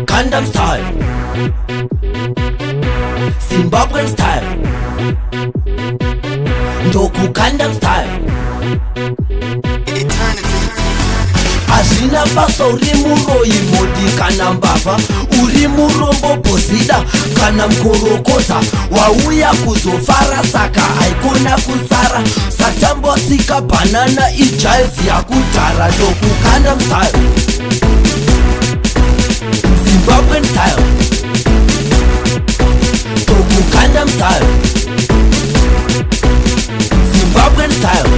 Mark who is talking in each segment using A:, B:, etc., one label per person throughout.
A: Gangnam Style, Zimbabwean Style, Ndoku Gangnam Style. Azvina basa uri muroyi modi kana mbavha, uri murombo bhozida kana mukorokoza, wauya kuzofara saka haikona kusara, satambotsika banana ijive yakudhara. Ndoku Gangnam Style, Zimbabwean Style, Ndoku Gangnam Style, Zimbabwean Style.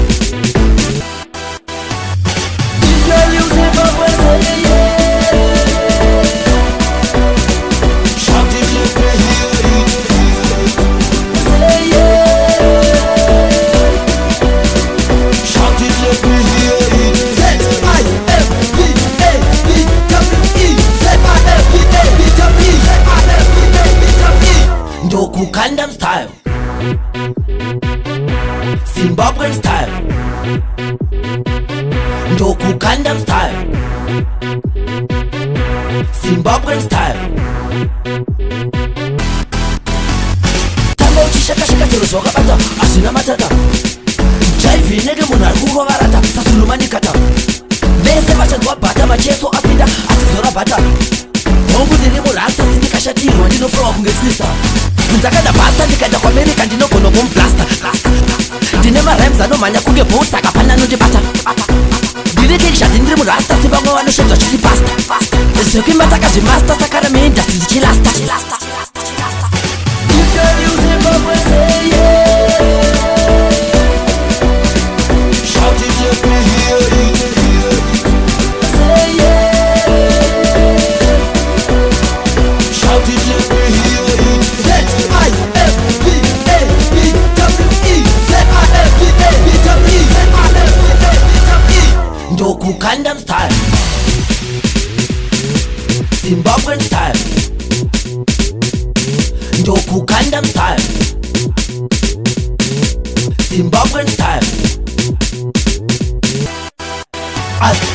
A: Ndoku Gangnam Style, Zimbabwean Style, Ndoku Gangnam Style, Zimbabwean Style. Tamba uchishakashika chero zvawakabata hazvina matata, jive inenge munhu ari kungovarata sasulumanikata, vese vachanzwa bhata macheso apinda achizora bhata. Hongu ndiri murasta sindikashatirwa ndinofrowa kunge twista, ndakada basta ndikaenda kuamerica ndinogona kumblasta. Ndine marimes anomhanya kunge bhou saka pana anondibata. Ndiri kekshati ndiri murasta sivamwe vanoshedzwa chiri pasta, zvekuimataka zvemasta sakara meindastri ndichilasta. Ndoku Gangnam Style, Zimbabwean Style, Ndoku Gangnam Style, Zimbabwean Style.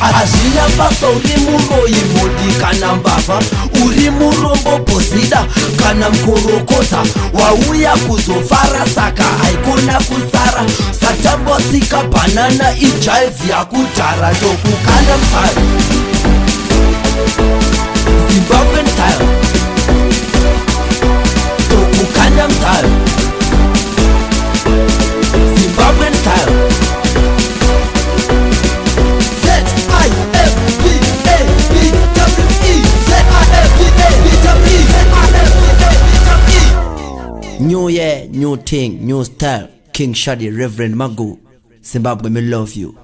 A: Azvina basa uri muroyi modi kana mbavha, uri murombo bhozida kana mukorokoza, wauya kuzofara saka haikona kusara, satambotsika banana ijive yakudhara. Ndoku Gangnam Style, Zimbabwean Style, Ndoku Gangnam Style, Zimbabwean Style. New year, new thing, new style. King Shadi, Reverend Magu, Zimbabwe, me love you.